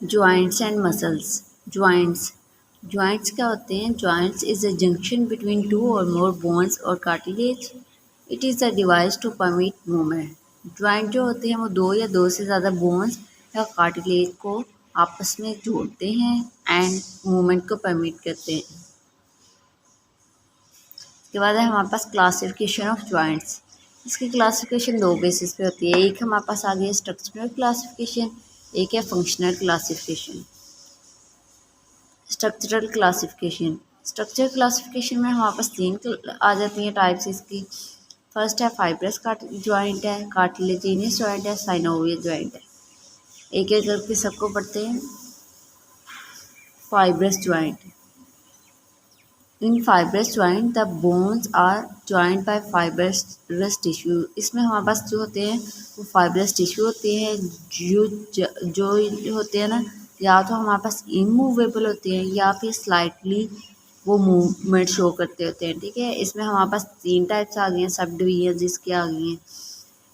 Joints and muscles. Joints joints क्या होते हैं? Joints is a junction between two और मोर बोन्स और कार्टिलेज। It is a device to permit movement. Joint जो होते हैं वो दो या दो से ज़्यादा बोन्स या कार्टिलेज को आपस में जोड़ते हैं एंड मूवमेंट को परमिट करते हैं। उसके बाद है हमारे पास क्लासिफिकेशन ऑफ जॉइंट्स। इसकी क्लासिफिकेशन दो बेसिस पे होती है। एक हमारे पास आ गई स्ट्रक्चरल क्लासिफिकेशन, एक है functional classification. Structural classification structural classification में हमारे पास तीन आ जाती हैं टाइप्स इसकी। फर्स्ट है फाइब्रस जॉइंट है, कार्टिलेजिनियस जॉइंट है, साइनोवियल जॉइंट है। एक एक करके सबको पढ़ते हैं। Fibrous joint. In fibrous joint the bones are joined by fibrous tissue। इसमें हमारे पास जो होते हैं वो fibrous tissue होते हैं जो होते हैं ना, या तो हमारे पास immovable होते हैं या फिर स्लाइटली वो मूवमेंट शो करते होते हैं। ठीक है, इसमें हमारे पास तीन टाइप्स आ गए हैं, सब डिवीजन जिसके आ गई हैं।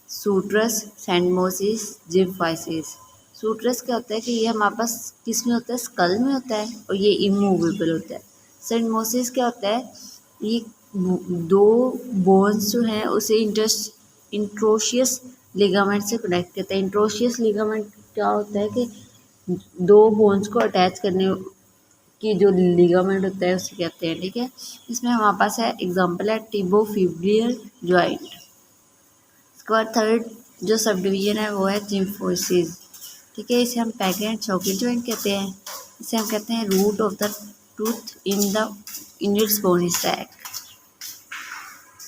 सूट्रस, सेंडमोसिस, जिम्फाइसिस। सूट्रस क्या होता है कि ये हमारे पास किस में होता है? स्कल में होता है और ये इमूवेबल होता है। सेंडमोसिस क्या होता है? ये दो बोन्स जो हैं उसे इंट्रोशियस लिगामेंट से कनेक्ट करता है। इंट्रोशियस लिगामेंट क्या होता है कि दो बोन्स को अटैच करने की जो लिगामेंट होता है उसे कहते हैं। ठीक है, इसमें हमारे पास है एग्जाम्पल है टिबोफिब्रियल जॉइंट। उसके बाद थर्ड जो सब डिवीजन है वो है जिम्फोसिस। ठीक है, इसे हम पैकेट एंड सॉकेट जॉइंट कहते हैं। इसे हम कहते हैं root of the tooth in its bony sac.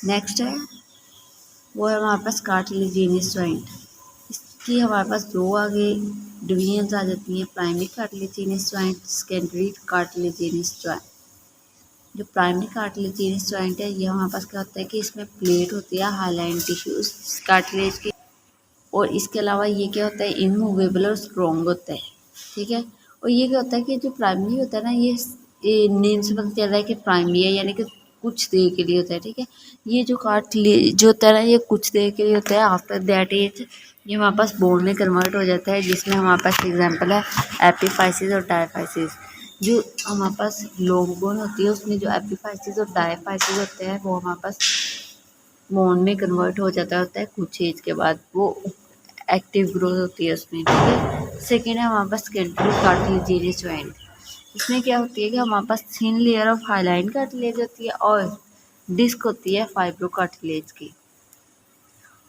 Next है वो है हमारे पास कार्टिलेजिनियस जॉइंट। इसकी हमारे पास दो आगे डिवीजन्स आ जाती हैं, primary cartilaginous joint, secondary cartilaginous joint. जो प्राइमरी कार्टिलेजिनियस जॉइंट है ये हमारे पास क्या होता है कि इसमें प्लेट होती है हाईलाइन टिश्यू उस कार्टिलेज की, और इसके अलावा ये क्या होता है? इमूवेबल और स्ट्रॉन्ग होता है। ठीक है, और ये क्या होता है कि जो प्राइमरी होता है ना, ये नेम से पता चल रहा है कि प्राइमरी है, यानी कि कुछ देर के लिए होता है। ठीक है, ये जो कार्टिलेज जो होता है ना ये कुछ देर के लिए होता है। आफ्टर दैट एज ये हमारे पास बोन में कन्वर्ट हो जाता है, जिसमें हमारे पास एग्जाम्पल है एपिफाइसिस और डायफाइसिस। जो हमारे पास लॉन्ग बोन होती है उसमें जो एपिफाइसिस और डायफाइसिस होते हैं वो हमारे पास बोन में कन्वर्ट हो जाता होता है कुछ एज के बाद, वो एक्टिव ग्रोथ होती है उसमें। ठीक है, सेकेंड है हमारे पास सेकेंडरी कार्टिलेजिनियस जॉइंट। इसमें क्या होती है कि हमारे पास thin layer of hyaline cartilage होती है और डिस्क होती है फाइब्रो कार्टिलेज की,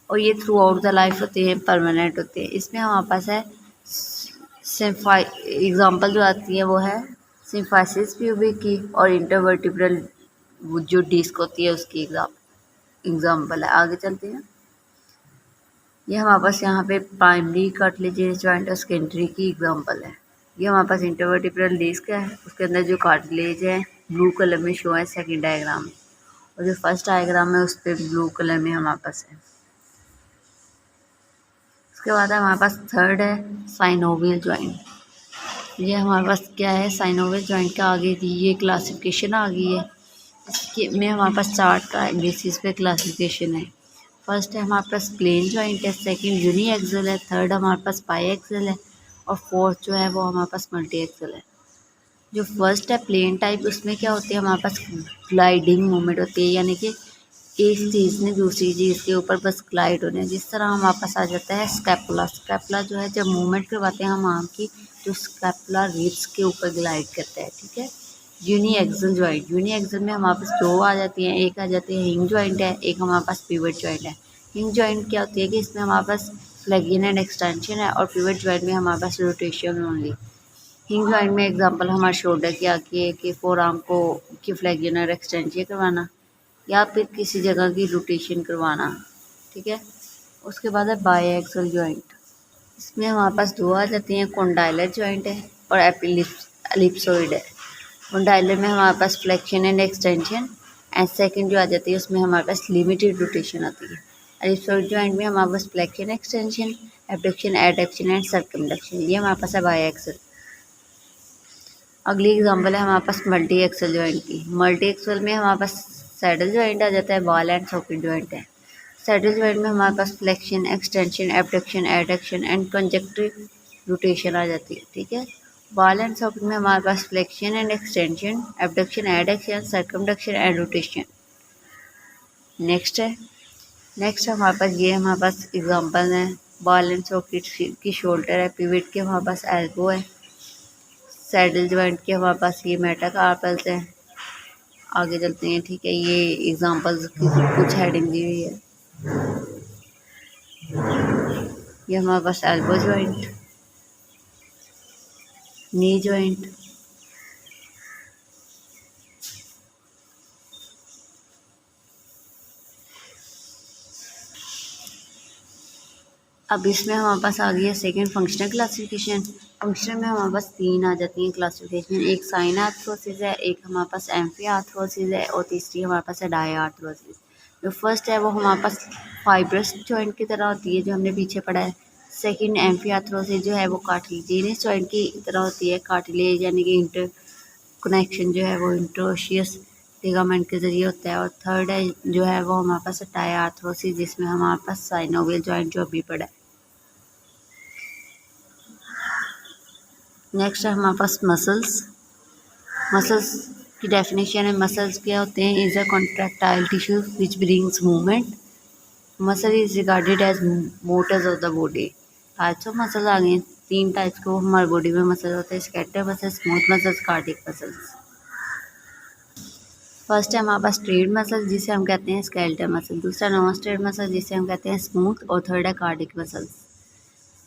और ये थ्रू आउट द लाइफ होते हैं, परमानेंट होते हैं। इसमें हमारे पास है एग्जाम्पल जो आती है वो है सिम्फाइसिस प्यूबिक की और इंटरवर्टिब्रल जो डिस्क होती है उसकी एग्जाम्पल है। आगे चलते हैं। ये हमारे पास यहाँ पे प्राइमरी कार्टिलेजिनस जॉइंट और सेकेंडरी की एग्जांपल है। ये हमारे पास इंटरवर्टिब्रल डिस्क है, उसके अंदर जो कार्टिलेज है ब्लू कलर में शो है सेकंड डायग्राम में, और जो फर्स्ट डायग्राम है उस पर ब्लू कलर में हमारे पास है। उसके बाद हमारे पास थर्ड है साइनोवियल जॉइंट। ये हमारे पास क्या है? साइनोवियल जॉइंट का आगे की ये क्लासिफिकेशन आ गई है। इसके में हमारे पास चार्ट का बेसिस पे क्लासिफिकेशन है। फर्स्ट है हमारे पास प्लेन जॉइंट है, सेकंड यूनी एक्सल है, थर्ड हमारे पास पाई एक्सल है, और फोर्थ जो है वो हमारे पास मल्टी एक्सल है। जो फर्स्ट है प्लेन टाइप, उसमें क्या होती है? हमारे पास ग्लाइडिंग मूवमेंट होती है, यानी कि एक चीज़ ने दूसरी चीज़ के ऊपर बस ग्लाइड होने। जिस तरह हमारे पास आ जाता है स्कैपुला। स्कैपुला जो है जब मूवमेंट करवाते हैं हम आर्म की, जो स्कैपुला रिब्स के ऊपर ग्लाइड करता है। ठीक है, uniaxial joint. Uniaxial में हमारे पास दो आ जाती हैं, एक आ जाती है हिंग जॉइंट है, एक हमारे पास पिवट जॉइंट है। हिंग जॉइंट क्या होती है कि इसमें हमारे पास फ्लेगिन एंड एक्सटेंशन है, और पिवट जॉइंट में हमारे पास रोटेशन ओनली। हिंग जॉइंट में एग्जांपल हमारे शोल्डर की आती है कि फोर आर्म को की फ्लेगिन और एक्सटेंशन करवाना या फिर किसी जगह की रोटेशन करवाना। ठीक है, उसके बाद है बाई एक्सल जॉइंट। इसमें हमारे पास दो आ जाती हैं, कॉन्डाइलर जॉइंट है और एलिप्सोइड है। कॉन्डाइलर में हमारे पास flexion and extension, and second जो आ जाती है उसमें हमारे पास लिमिटेड रोटेशन आती है। एलिप्सोइड जॉइंट में हमारे पास flexion, extension, abduction, adduction and circumduction. ये हमारे पास है बाई एक्सल। अगली एग्जांपल है हमारे पास मल्टी एक्सल जॉइंट की। मल्टी एक्सल में हमारे पास सैडल जॉइंट आ जाता है, बॉल एंड सॉकेट जॉइंट है। सैडल जॉइंट में हमारे पास flexion, extension, abduction, adduction and conjunctive rotation आ जाती है। ठीक है, बॉल एंड सॉकेट में हमारे पास flexion and extension, abduction, adduction, circumduction and rotation. Next हमारे पास एग्जांपल हैं। बॉल एंड सॉकेट की शोल्डर है, पिवट के हमारे पास एल्बो है, सैडल जॉइंट के हमारे पास ये मेटाकार्पल्स हैं। आगे चलते हैं, ठीक है। ये एग्जांपल्स की कुछ हेडिंग दी हुई है। ये हमारे पास एल्बो जॉइंट, नी जॉइंट, अब इसमें हमारे पास आ गई है सेकेंड फंक्शनल क्लासिफिकेशन। फंक्शनल में हमारे पास 3 आ जाती हैं क्लासिफिकेशन। एक साइन आर्थरोसिस है, एक हमारे पास एम्फी आर्थरोसिस है और तीसरी हमारे पास है डाई आर्थरोसिस। जो फर्स्ट है वो हमारे पास फाइब्रस जॉइंट की तरह होती है, जो हमने पीछे पढ़ा है। सेकेंड एम्फी आर्थरोसिस जो है वो कार्टिलेजिनस जॉइंट की तरह होती है, कार्टिलेज यानी कि इंटर कनेक्शन जो है वो इंटरोशियस लिगामेंट के ज़रिए होता है। और थर्ड है जो है वो हमारे पास डाई आर्थरोसिस, जिसमें हमारे पास साइनोवियल जॉइंट जो अभी पढ़ा है। नेक्स्ट है हमारे पास मसल्स की डेफिनेशन है। मसल्स क्या होते हैं? Is a contractile tissue which brings movement. Muscle is regarded as motors of the body. Types of muscle आ गए, 3 टाइप्स को हमारी बॉडी में मसल होते हैं, skeletal muscles, smooth muscles, cardiac muscles. First है हमारे पास स्ट्रेट मसल जिसे हम कहते हैं स्केलेटल मसल, दूसरा नॉन स्ट्रेट मसल जिसे हम कहते हैं स्मूथ, और थर्ड है कार्डियक मसल्स।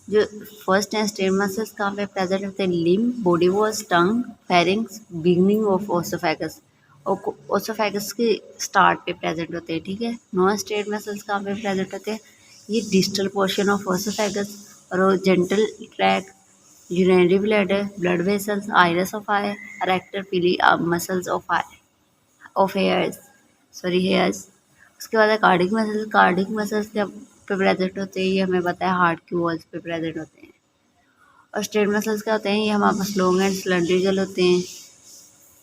जो फर्स्ट है स्टेम मसल्स कहाँ पे प्रेजेंट होते हैं? Limb, body walls, tongue, pharynx, beginning of oesophagus. और ओसोफेगस के स्टार्ट पे प्रेजेंट होते हैं, ठीक है। नॉन स्टेट मसल्स कहाँ पे प्रेजेंट होते हैं? ये distal portion of oesophagus, urogenital tract, urinary bladder, blood vessels, iris of eye, arrector pili muscles of hairs. उसके बाद है कार्डिक मसल्स जब पे प्रेजेंट होते हैं, ये हमें पता है हार्ट की वॉल्स पे प्रेजेंट होते हैं। और स्ट्रेट मसल्स क्या होते हैं? ये हमारे पास लॉन्ग एंड सिलेंड्रिकल होते हैं।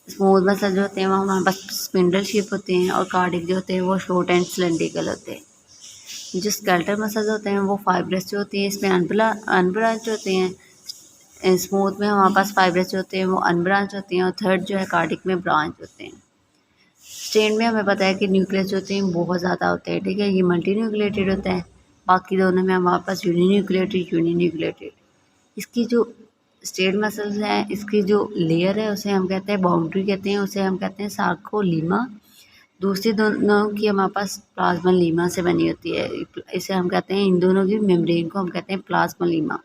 स्मूथ मसल जो होते हैं वो हमारे पास स्पिंडल शेप होते हैं, और कार्डिक जो होते हैं वो शॉर्ट एंड सिलेंड्रिकल होते हैं। जो स्केलेटल मसल्स होते हैं वो फाइब्रस जो होती हैं, इसमें अनब्रांच होते हैं। स्मूथ में हमारे पास फाइब्रस जो होते हैं वो अनब्रांच होते हैं, और थर्ड जो है कार्डिक में ब्रांच होते हैं। स्ट्रेट में हमें पता है कि न्यूक्लियस जो होते हैं बहुत ज़्यादा होते हैं, ठीक है। ये मल्टी न्यूक्लिएटेड होता है। बाकी दोनों में हमारे पास यूनिन्यूक्लिएटेड। इसकी जो स्ट्रेट मसल्स हैं, इसकी जो लेयर है उसे हम कहते हैं बाउंड्री कहते हैं, उसे हम कहते हैं सार्कोलीमा। दूसरी दोनों की हमारे पास प्लाज्मोलीमा से बनी होती है, इसे हम कहते हैं, इन दोनों की मेम्ब्रेन को हम कहते हैं प्लाज्मोलीमा।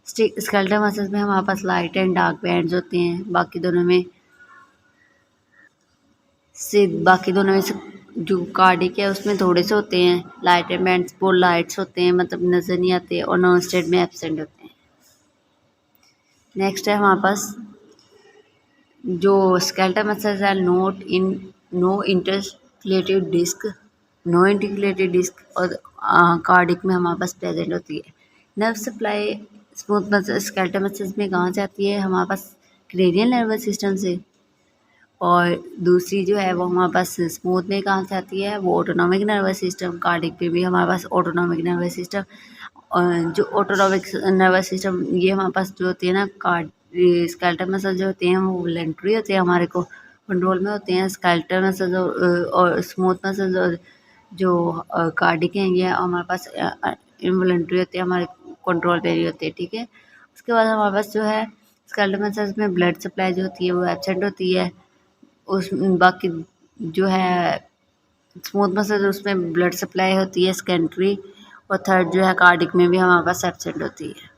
स्केलेटल मसल्स में हमारे पास लाइट एंड डार्क बैंड्स होते हैं, बाकी दोनों में से जो कार्डिक है उसमें थोड़े से होते हैं लाइट एंड बैंड्स, वो लाइट्स होते हैं, मतलब नज़र नहीं आते, और नॉन स्टेट में एब्सेंट होते हैं। नेक्स्ट है हमारे पास जो स्केलेटल मसल्स है, नो इंटरक्लेटेड डिस्क, और कार्डिक में हमारे पास प्रेजेंट होती है। Nerve supply smooth muscle skeletal muscles में कहाँ से आती है? हमारे पास क्रेनियल नर्वस सिस्टम से। और दूसरी जो है वो हमारे पास स्मूथ में कहाँ से आती है? वो ऑटोनॉमिक नर्वस सिस्टम। कार्डिक पे भी हमारे पास ऑटोनॉमिक नर्वस सिस्टम। और जो ऑटोनॉमिक नर्वस सिस्टम ये हमारे पास जो होती है ना, स्केलेटल मसल जो होते हैं वो वॉलंटरी होते हैं, हमारे को कंट्रोल में होते हैं। स्केलेटल मसल और स्मूथ मसल और जो कार्डिक हैं ये हमारे पास इनवॉलंटरी होते हैं, हमारे कंट्रोल पे नहीं होते, ठीक है। उसके बाद हमारे पास जो है स्केलेटल मसल्स में ब्लड सप्लाई जो होती है वो एब्सेंट होती है। उस बाकी जो है स्मूथ मसल उसमें ब्लड सप्लाई होती है सेकेंडरी, और थर्ड जो है कार्डिक में भी हमारे पास एब्सेंट होती है।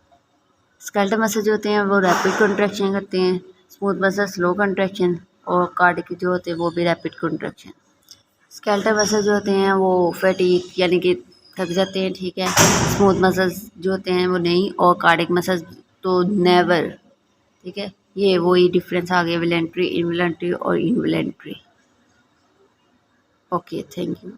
स्केलेटल मसल जो होते हैं वो रैपिड कंट्रैक्शन करते हैं, स्मूथ मसल स्लो कंट्रैक्शन, और कार्डिक जो होते हैं वो भी रैपिड कंट्रैक्शन। स्केलेटल मसल जो होते हैं वो फैटीग यानी कि थक जाते हैं, ठीक है। स्मूथ मसल्स जो होते हैं वो नहीं, और कार्डिक मसल्स तो नेवर, ठीक है। ये वही डिफरेंस आ गया वॉलंटरी, इनवॉलंटरी और इनवॉलंटरी। Okay, thank you.